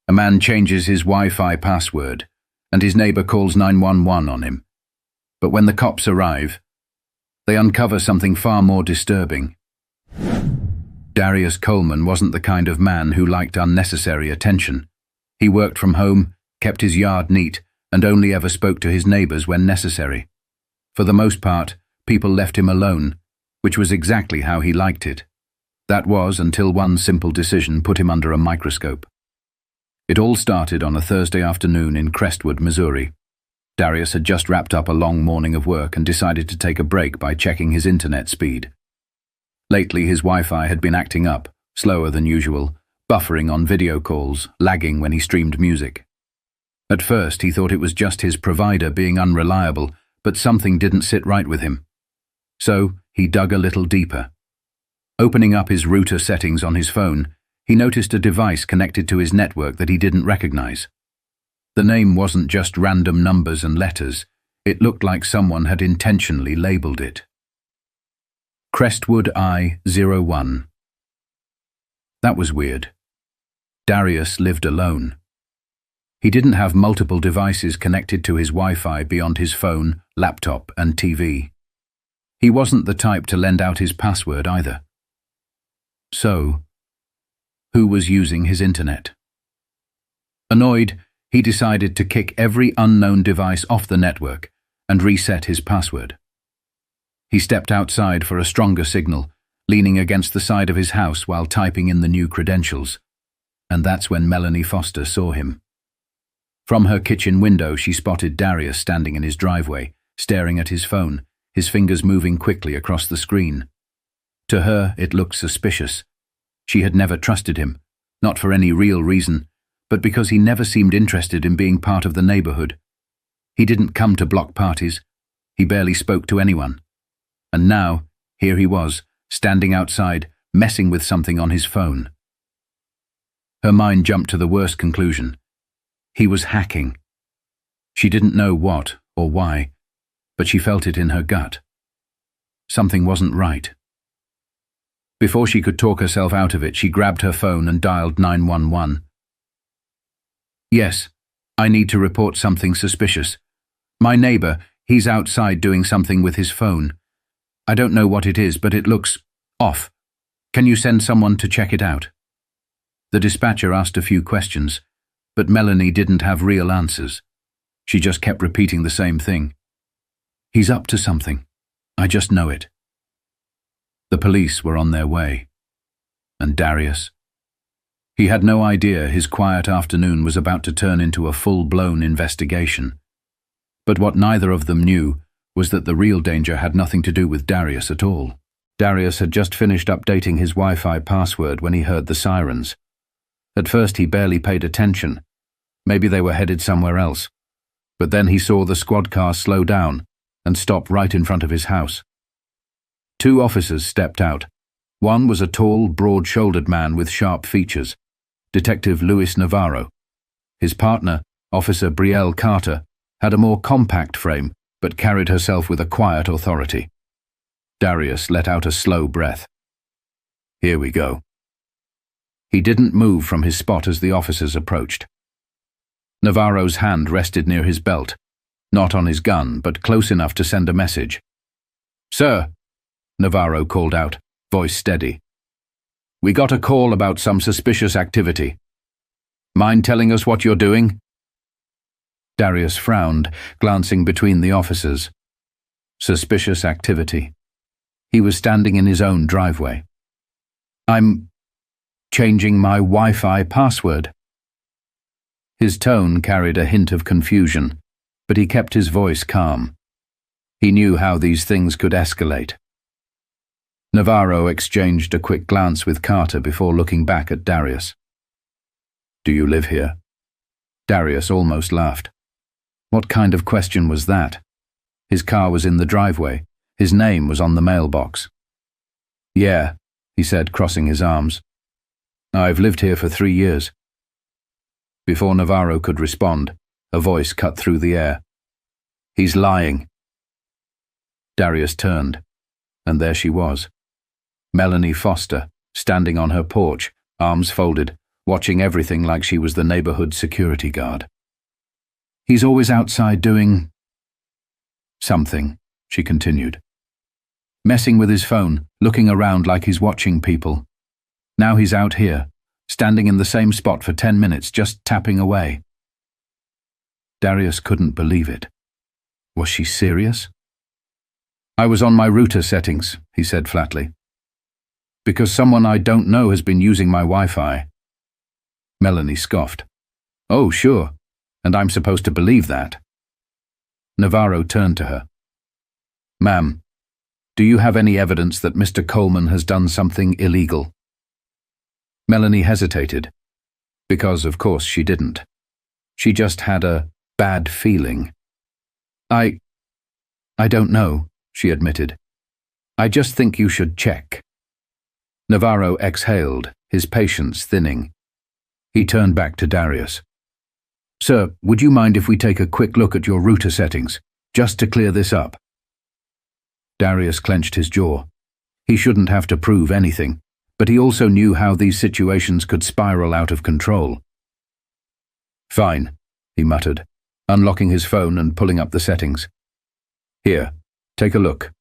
A man changes his Wi-Fi password, and his neighbor calls 911 on him. But when the cops arrive, they uncover something far more disturbing. Darius Coleman wasn't the kind of man who liked unnecessary attention. He worked from home, kept his yard neat, and only ever spoke to his neighbors when necessary. For the most part, people left him alone, which was exactly how he liked it. That was until one simple decision put him under a microscope. It all started on a Thursday afternoon in Crestwood, Missouri. Darius had just wrapped up a long morning of work and decided to take a break by checking his internet speed. Lately, his Wi-Fi had been acting up, slower than usual, buffering on video calls, lagging when he streamed music. At first, he thought it was just his provider being unreliable, but something didn't sit right with him. So, he dug a little deeper. Opening up his router settings on his phone, he noticed a device connected to his network that he didn't recognize. The name wasn't just random numbers and letters. It looked like someone had intentionally labeled it. Crestwood I-01. That was weird. Darius lived alone. He didn't have multiple devices connected to his Wi-Fi beyond his phone, laptop, and TV. He wasn't the type to lend out his password either. So, who was using his internet? Annoyed, he decided to kick every unknown device off the network and reset his password. He stepped outside for a stronger signal, leaning against the side of his house while typing in the new credentials. And that's when Melanie Foster saw him. From her kitchen window, she spotted Darius standing in his driveway, staring at his phone, his fingers moving quickly across the screen. To her, it looked suspicious. She had never trusted him, not for any real reason, but because he never seemed interested in being part of the neighborhood. He didn't come to block parties. He barely spoke to anyone. And now, here he was, standing outside, messing with something on his phone. Her mind jumped to the worst conclusion. He was hacking. She didn't know what or why, but she felt it in her gut. Something wasn't right. Before she could talk herself out of it, she grabbed her phone and dialed 911. Yes, I need to report something suspicious. My neighbor, he's outside doing something with his phone. I don't know what it is, but it looks off. Can you send someone to check it out? The dispatcher asked a few questions, but Melanie didn't have real answers. She just kept repeating the same thing. He's up to something. I just know it. The police were on their way. And Darius? He had no idea his quiet afternoon was about to turn into a full-blown investigation. But what neither of them knew was that the real danger had nothing to do with Darius at all. Darius had just finished updating his Wi-Fi password when he heard the sirens. At first he barely paid attention. Maybe they were headed somewhere else. But then he saw the squad car slow down and stop right in front of his house. Two officers stepped out. One was a tall, broad-shouldered man with sharp features, Detective Luis Navarro. His partner, Officer Brielle Carter, had a more compact frame but carried herself with a quiet authority. Darius let out a slow breath. Here we go. He didn't move from his spot as the officers approached. Navarro's hand rested near his belt, not on his gun, but close enough to send a message. Sir, Navarro called out, voice steady. We got a call about some suspicious activity. Mind telling us what you're doing? Darius frowned, glancing between the officers. Suspicious activity. He was standing in his own driveway. I'm changing my Wi-Fi password. His tone carried a hint of confusion, but he kept his voice calm. He knew how these things could escalate. Navarro exchanged a quick glance with Carter before looking back at Darius. Do you live here? Darius almost laughed. What kind of question was that? His car was in the driveway. His name was on the mailbox. Yeah, he said, crossing his arms. I've lived here for 3 years. Before Navarro could respond, a voice cut through the air. He's lying. Darius turned, and there she was. Melanie Foster, standing on her porch, arms folded, watching everything like she was the neighborhood security guard. He's always outside doing something, she continued. Messing with his phone, looking around like he's watching people. Now he's out here, standing in the same spot for 10 minutes, just tapping away. Darius couldn't believe it. Was she serious? I was on my router settings, he said flatly. Because someone I don't know has been using my Wi-Fi. Melanie scoffed. Oh, sure, and I'm supposed to believe that. Navarro turned to her. Ma'am, do you have any evidence that Mr. Coleman has done something illegal? Melanie hesitated, because of course she didn't. She just had a bad feeling. I don't know, she admitted. I just think you should check. Navarro exhaled, his patience thinning. He turned back to Darius. Sir, would you mind if we take a quick look at your router settings, just to clear this up? Darius clenched his jaw. He shouldn't have to prove anything, but he also knew how these situations could spiral out of control. Fine, he muttered, unlocking his phone and pulling up the settings. Here, take a look.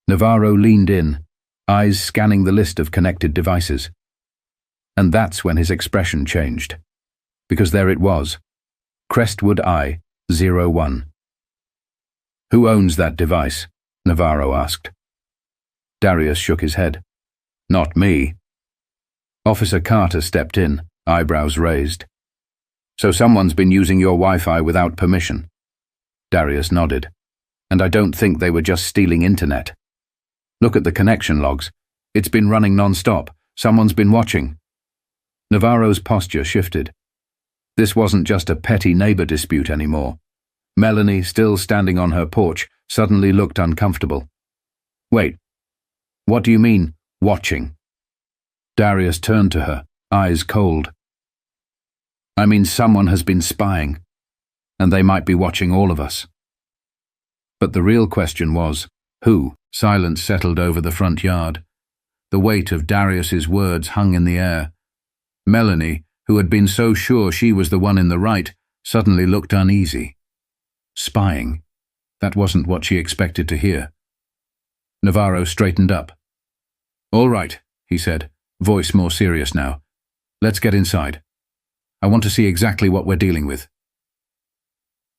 Navarro leaned in, eyes scanning the list of connected devices. And that's when his expression changed. Because there it was, Crestwood I-01. Who owns that device? Navarro asked. Darius shook his head. Not me. Officer Carter stepped in, eyebrows raised. So someone's been using your Wi-Fi without permission? Darius nodded. And I don't think they were just stealing internet. Look at the connection logs. It's been running non-stop. Someone's been watching. Navarro's posture shifted. This wasn't just a petty neighbor dispute anymore. Melanie, still standing on her porch, suddenly looked uncomfortable. Wait, what do you mean, watching? Darius turned to her, eyes cold. I mean, someone has been spying, and they might be watching all of us. But the real question was, who? Silence settled over the front yard. The weight of Darius's words hung in the air. Melanie, who had been so sure she was the one in the right, suddenly looked uneasy. Spying. That wasn't what she expected to hear. Navarro straightened up. All right, he said, voice more serious now. Let's get inside. I want to see exactly what we're dealing with.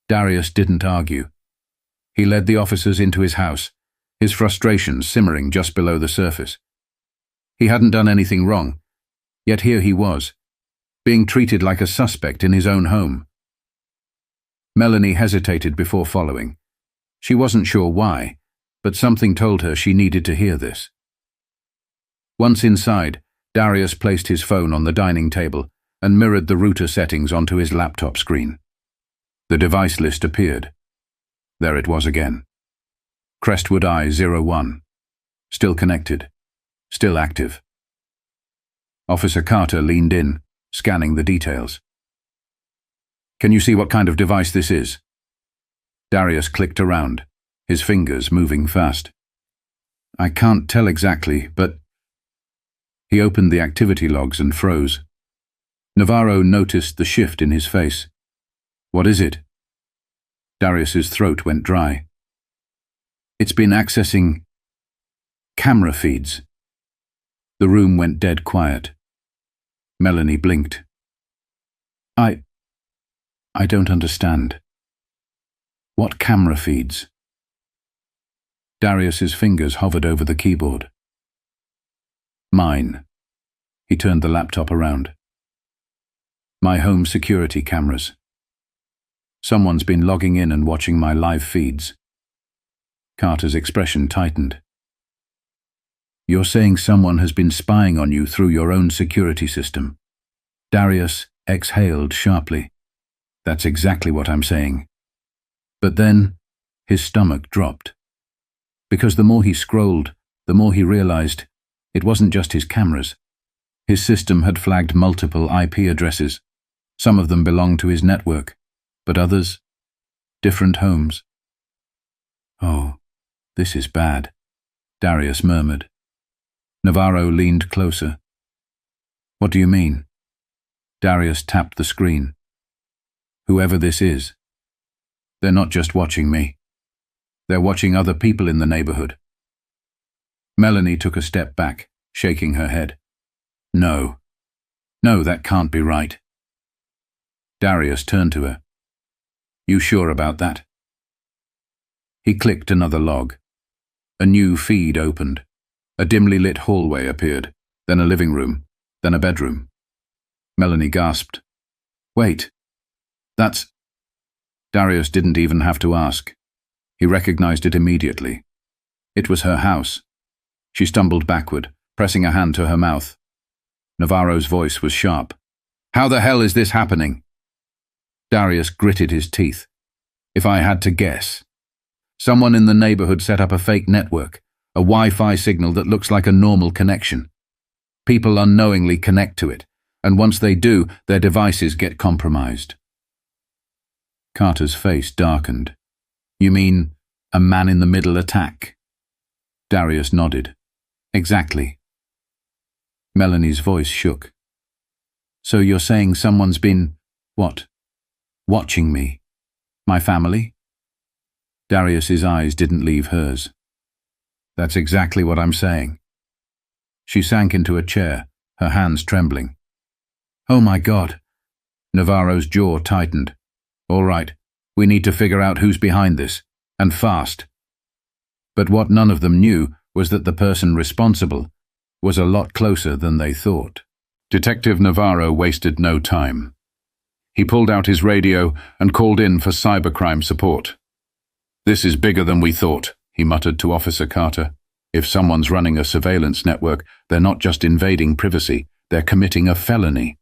Darius didn't argue. He led the officers into his house, his frustration simmering just below the surface. He hadn't done anything wrong, yet here he was, being treated like a suspect in his own home. Melanie hesitated before following. She wasn't sure why, but something told her she needed to hear this. Once inside, Darius placed his phone on the dining table and mirrored the router settings onto his laptop screen. The device list appeared. There it was again. Crestwood I-01. Still connected. Still active. Officer Carter leaned in, scanning the details. Can you see what kind of device this is? Darius clicked around, his fingers moving fast. I can't tell exactly, but... He opened the activity logs and froze. Navarro noticed the shift in his face. What is it? Darius's throat went dry. It's been accessing camera feeds. The room went dead quiet. Melanie blinked. I don't understand. What camera feeds? Darius's fingers hovered over the keyboard. Mine. He turned the laptop around. My home security cameras. Someone's been logging in and watching my live feeds. Carter's expression tightened. You're saying someone has been spying on you through your own security system? Darius exhaled sharply. That's exactly what I'm saying. But then, his stomach dropped. Because the more he scrolled, the more he realized it wasn't just his cameras. His system had flagged multiple IP addresses. Some of them belonged to his network, but others, different homes. Oh, this is bad, Darius murmured. Navarro leaned closer. What do you mean? Darius tapped the screen. Whoever this is, they're not just watching me. They're watching other people in the neighborhood. Melanie took a step back, shaking her head. No, that can't be right. Darius turned to her. You sure about that? He clicked another log. A new feed opened. A dimly lit hallway appeared, then a living room, then a bedroom. Melanie gasped. Wait, that's... Darius didn't even have to ask. He recognized it immediately. It was her house. She stumbled backward, pressing a hand to her mouth. Navarro's voice was sharp. How the hell is this happening? Darius gritted his teeth. If I had to guess. Someone in the neighborhood set up a fake network, a Wi-Fi signal that looks like a normal connection. People unknowingly connect to it, and once they do, their devices get compromised. Carter's face darkened. You mean a man-in-the-middle attack? Darius nodded. Exactly. Melanie's voice shook. So you're saying someone's been, what? Watching me? My family? Darius's eyes didn't leave hers. That's exactly what I'm saying. She sank into a chair, her hands trembling. Oh my God. Navarro's jaw tightened. All right, we need to figure out who's behind this, and fast. But what none of them knew was that the person responsible was a lot closer than they thought. Detective Navarro wasted no time. He pulled out his radio and called in for cybercrime support. This is bigger than we thought, he muttered to Officer Carter. If someone's running a surveillance network, they're not just invading privacy, they're committing a felony.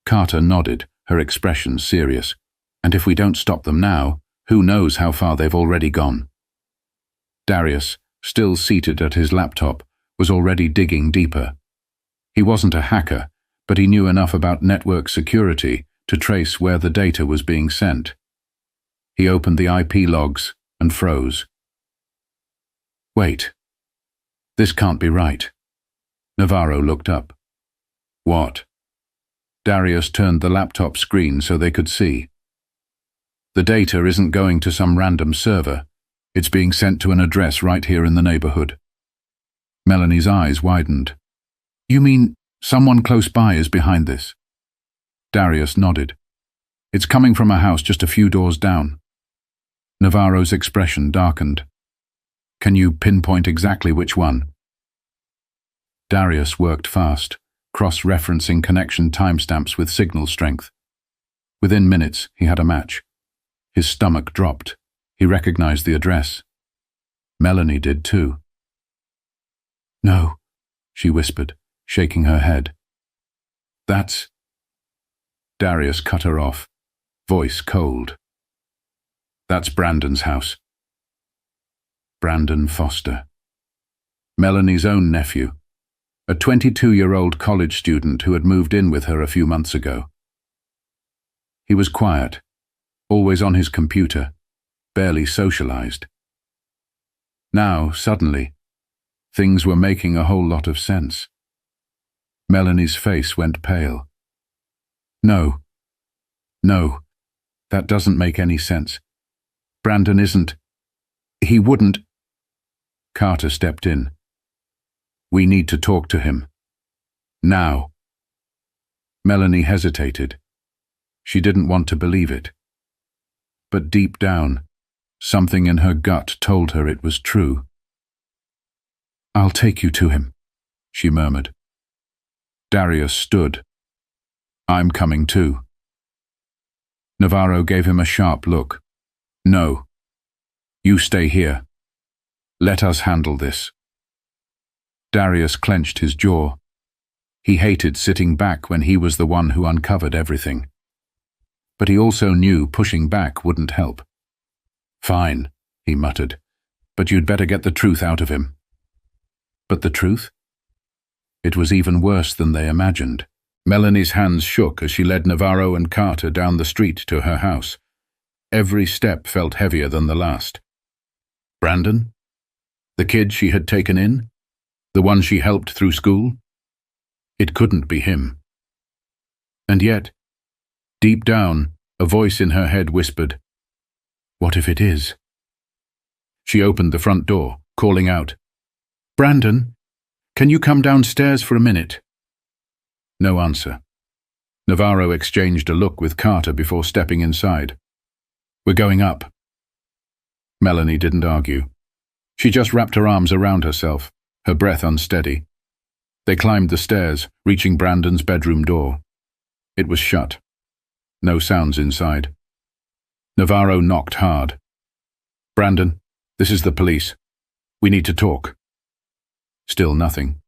Carter nodded, her expression serious. And if we don't stop them now, who knows how far they've already gone? Darius, still seated at his laptop, was already digging deeper. He wasn't a hacker, but he knew enough about network security to trace where the data was being sent. He opened the IP logs and froze. Wait. This can't be right. Navarro looked up. What? Darius turned the laptop screen so they could see. The data isn't going to some random server. It's being sent to an address right here in the neighborhood. Melanie's eyes widened. You mean someone close by is behind this? Darius nodded. It's coming from a house just a few doors down. Navarro's expression darkened. Can you pinpoint exactly which one? Darius worked fast, cross-referencing connection timestamps with signal strength. Within minutes, he had a match. His stomach dropped. He recognized the address. Melanie did too. No, she whispered, shaking her head. That's... Darius cut her off, voice cold. That's Brandon's house. Brandon Foster. Melanie's own nephew, a 22-year-old college student who had moved in with her a few months ago. He was quiet, always on his computer, barely socialized. Now, suddenly, things were making a whole lot of sense. Melanie's face went pale. No, that doesn't make any sense. Brandon isn't... He wouldn't... Carter stepped in. We need to talk to him. Now. Melanie hesitated. She didn't want to believe it. But deep down, something in her gut told her it was true. I'll take you to him, she murmured. Darius stood. I'm coming too. Navarro gave him a sharp look. No. You stay here. Let us handle this. Darius clenched his jaw. He hated sitting back when he was the one who uncovered everything. But he also knew pushing back wouldn't help. Fine, he muttered, but you'd better get the truth out of him. But the truth? It was even worse than they imagined. Melanie's hands shook as she led Navarro and Carter down the street to her house. Every step felt heavier than the last. Brandon? The kid she had taken in? The one she helped through school? It couldn't be him. And yet, deep down, a voice in her head whispered, "What if it is?" She opened the front door, calling out, "Brandon, can you come downstairs for a minute?" No answer. Navarro exchanged a look with Carter before stepping inside. "We're going up." Melanie didn't argue. She just wrapped her arms around herself, her breath unsteady. They climbed the stairs, reaching Brandon's bedroom door. It was shut. No sounds inside. Navarro knocked hard. "Brandon, this is the police. We need to talk." Still nothing.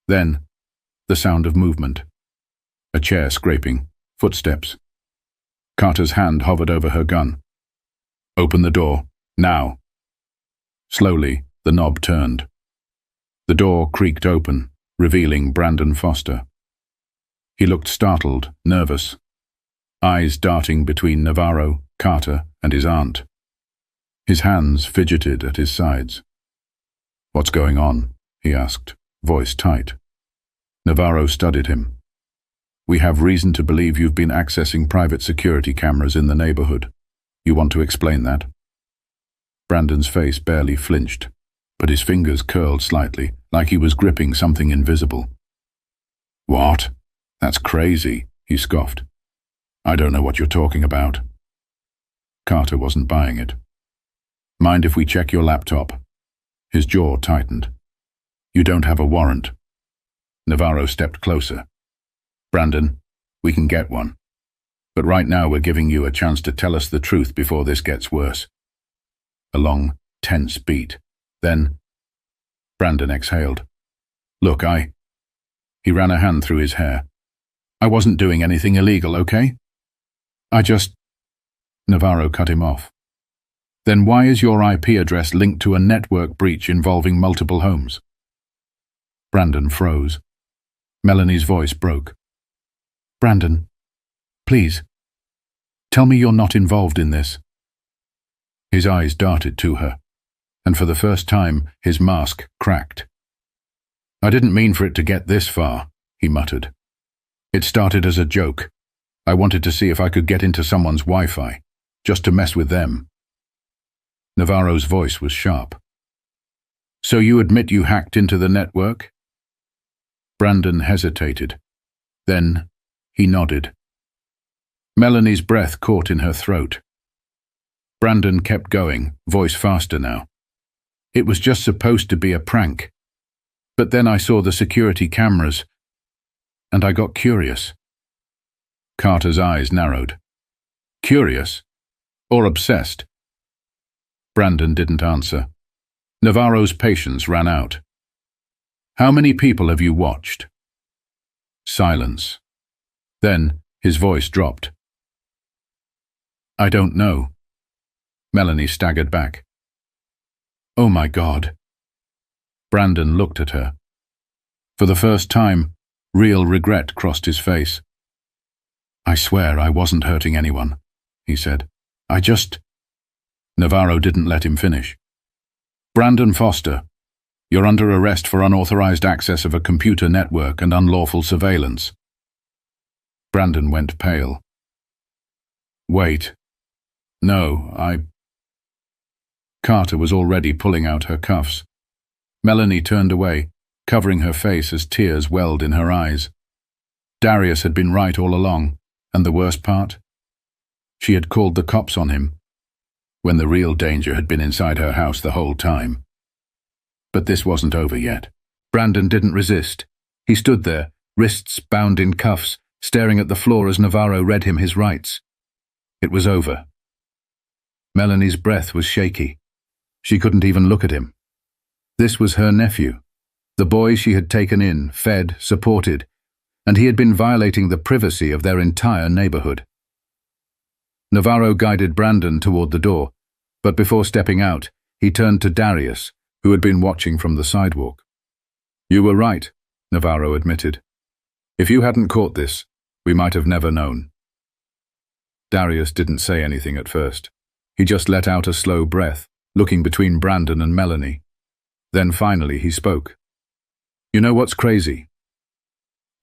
Then, the sound of movement. A chair scraping, footsteps. Carter's hand hovered over her gun. "Open the door, now." Slowly, the knob turned. The door creaked open, revealing Brandon Foster. He looked startled, nervous, eyes darting between Navarro, Carter, and his aunt. His hands fidgeted at his sides. "What's going on?" he asked, voice tight. Navarro studied him. "We have reason to believe you've been accessing private security cameras in the neighborhood. You want to explain that?" Brandon's face barely flinched, but his fingers curled slightly, like he was gripping something invisible. "What? That's crazy," he scoffed. "I don't know what you're talking about." Carter wasn't buying it. "Mind if we check your laptop?" His jaw tightened. "You don't have a warrant." Navarro stepped closer. "Brandon, we can get one. But right now we're giving you a chance to tell us the truth before this gets worse." A long, tense beat. Then, Brandon exhaled. "Look, He ran a hand through his hair. "I wasn't doing anything illegal, okay? Navarro cut him off. "Then why is your IP address linked to a network breach involving multiple homes?" Brandon froze. Melanie's voice broke. "Brandon, please, tell me you're not involved in this." His eyes darted to her, and for the first time his mask cracked. "I didn't mean for it to get this far," he muttered. "It started as a joke. I wanted to see if I could get into someone's Wi-Fi, just to mess with them." Navarro's voice was sharp. "So you admit you hacked into the network?" Brandon hesitated. Then he nodded. Melanie's breath caught in her throat. Brandon kept going, voice faster now. "It was just supposed to be a prank. But then I saw the security cameras, and I got curious." Carter's eyes narrowed. "Curious? Or obsessed?" Brandon didn't answer. Navarro's patience ran out. "How many people have you watched?" Silence. Then his voice dropped. "I don't know." Melanie staggered back. "Oh my God." Brandon looked at her. For the first time, real regret crossed his face. "I swear I wasn't hurting anyone," he said. Navarro didn't let him finish. "Brandon Foster, you're under arrest for unauthorized access of a computer network and unlawful surveillance." Brandon went pale. "Wait. No, Carter was already pulling out her cuffs. Melanie turned away, covering her face as tears welled in her eyes. Darius had been right all along, and the worst part? She had called the cops on him, when the real danger had been inside her house the whole time. But this wasn't over yet. Brandon didn't resist. He stood there, wrists bound in cuffs, staring at the floor as Navarro read him his rights. It was over. Melanie's breath was shaky. She couldn't even look at him. This was her nephew, the boy she had taken in, fed, supported, and he had been violating the privacy of their entire neighborhood. Navarro guided Brandon toward the door, but before stepping out, he turned to Darius, who had been watching from the sidewalk. "You were right," Navarro admitted. "If you hadn't caught this, we might have never known." Darius didn't say anything at first. He just let out a slow breath, looking between Brandon and Melanie. Then finally he spoke. "You know what's crazy?"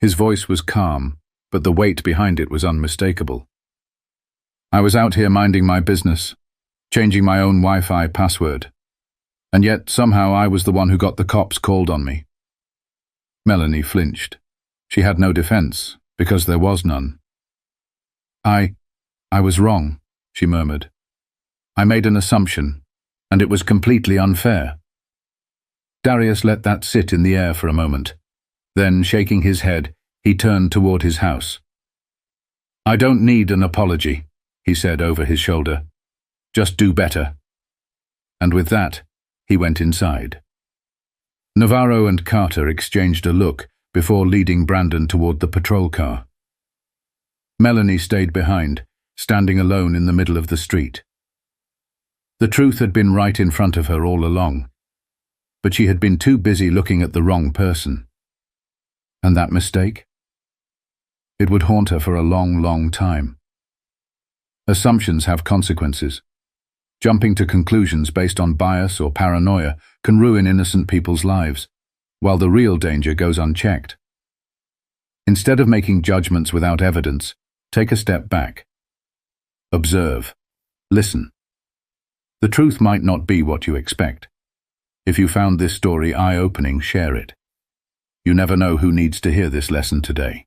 His voice was calm, but the weight behind it was unmistakable. I was out here minding my business, changing my own Wi-Fi password, and yet somehow I was the one who got the cops called on me. Melanie flinched. She had no defense, because there was none. I was wrong, she murmured. I made an assumption, and it was completely unfair. Darius let that sit in the air for a moment. Then, shaking his head, he turned toward his house. I don't need an apology, he said over his shoulder. Just do better. And with that, he went inside. Navarro and Carter exchanged a look before leading Brandon toward the patrol car. Melanie stayed behind, standing alone in the middle of the street. The truth had been right in front of her all along, but she had been too busy looking at the wrong person. And that mistake? It would haunt her for a long, long time. Assumptions have consequences. Jumping to conclusions based on bias or paranoia can ruin innocent people's lives, while the real danger goes unchecked. Instead of making judgments without evidence, take a step back. Observe. Listen. The truth might not be what you expect. If you found this story eye-opening, share it. You never know who needs to hear this lesson today.